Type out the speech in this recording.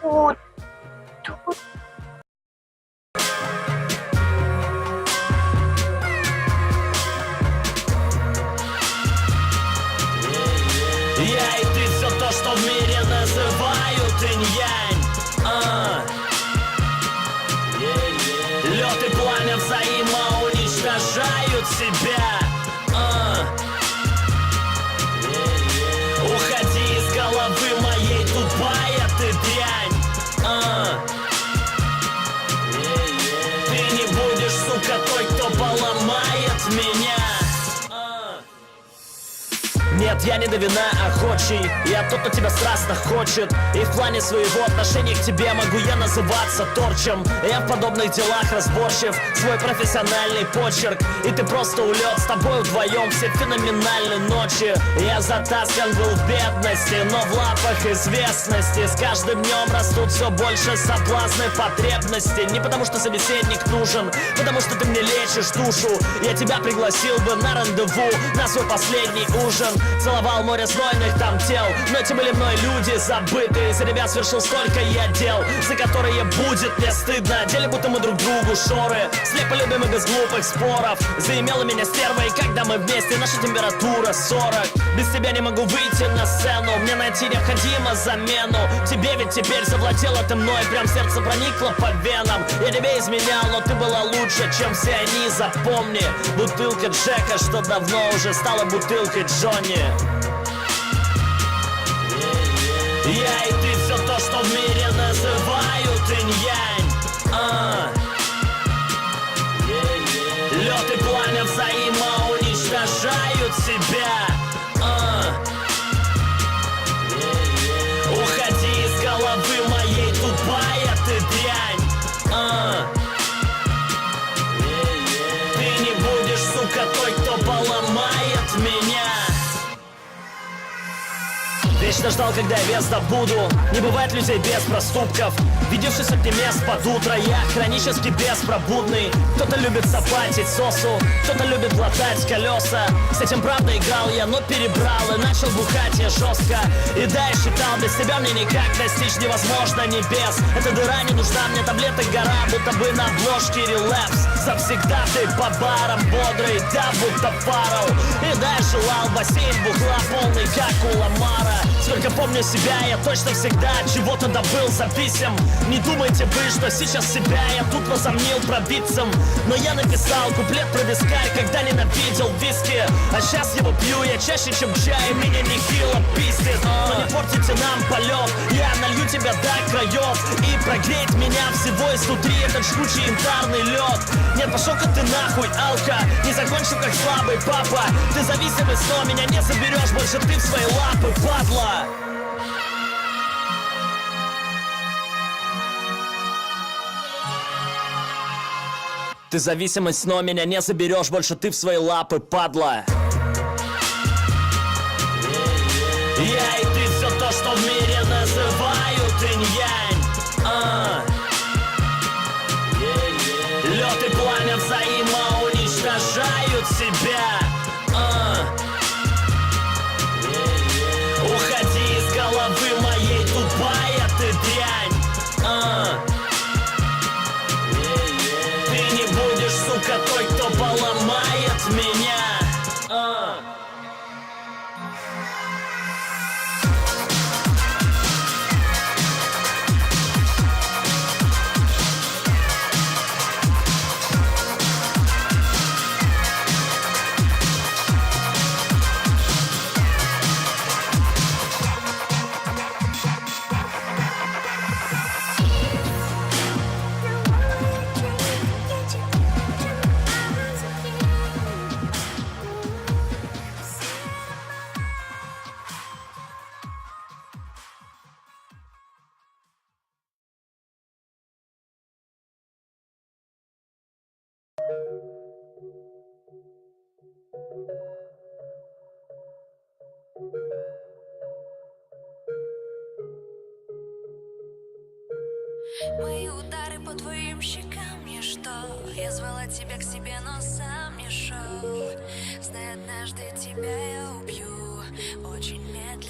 Тут, тут. Я и ты все то, что в мире называют инь-янь. Лед и пламя взаимоуничтожают себя. Уходи из головы моей, тупая ты дрянь. Ты не будешь, сука, той, кто поломает меня. Нет, я не до вина охочий, я тот, кто тебя страстно хочет. И в плане своего отношения к тебе могу я называться торчем. Я в подобных делах разборчив, свой профессиональный почерк. И ты просто улет, с тобой вдвоем все феноменальные ночи. Я затаскан был в бедности, но в лапах известности. С каждым днем растут все больше соблазны, потребности. Не потому что собеседник нужен, потому что ты мне лечишь душу. Я тебя пригласил бы на рандеву, на свой последний ужин. Целовал море знойных там тел, но эти были мной люди забытые. За ребят совершил столько я дел, за которые будет мне стыдно. Деле будто мы друг другу шоры, слепо любим и без глупых споров. Заимела меня стерва, и когда мы вместе, наша температура 40. Без тебя не могу выйти на сцену, мне найти необходимо замену. Тебе ведь теперь завладела ты мной, прям сердце проникло по венам. Я тебе изменял, но ты была лучше, чем все они, запомни. Бутылка Джека, что давно уже стала бутылкой Джонни. Я и ты все то, что в мире называют инь-янь. Лед и пламя взаимоуничтожают себя. Уходи из головы моей, тупая ты дрянь. Ты не будешь, сука, той, кто поломает меня. Вечно ждал, когда я вес добуду. Не бывает людей без проступков. Видевшись сотни мест под утро, я хронически беспробудный. Кто-то любит сапатить сосу, кто-то любит глотать колеса. С этим правда играл я, но перебрал и начал бухать я жестко. И да, я считал, без тебя мне никак достичь невозможно небес. Эта дыра не нужна, мне таблеток гора, будто бы на обложке релапс. Завсегда ты по барам бодрый, да, будто Фаррелл. И да, я желал бассейн бухла полный, как у Ламара. Сколько помню себя, я точно всегда от чего-то добыл зависим. Не думайте вы, что сейчас себя я тут возомнил пробитцем. Но я написал куплет про вискарь, когда ненавидел виски. А сейчас его пью я чаще, чем чай, меня нехило пиздит. Но не портите нам полет, я налью тебя до краев. И прогреть меня всего изнутри этот жгучий янтарный лед. Нет, пошел-ка ты нахуй, алка, не закончил как слабый папа. Ты зависимый, но меня не заберешь больше ты в свои лапы, падла. Ты зависимость, но меня не заберешь больше ты в свои лапы, падла. Я и ты все то, что в мире называют инь-янь. Лед и пламя взаимоуничтожают себя. Уходи из головы моей, тупая ты дрянь. Ты не будешь, сука, той, кто поломает меня. Мои удары по твоим щекам, ничто. Я звала тебя к себе, но сам не шел. Знай, однажды тебя я убью. Очень медленно.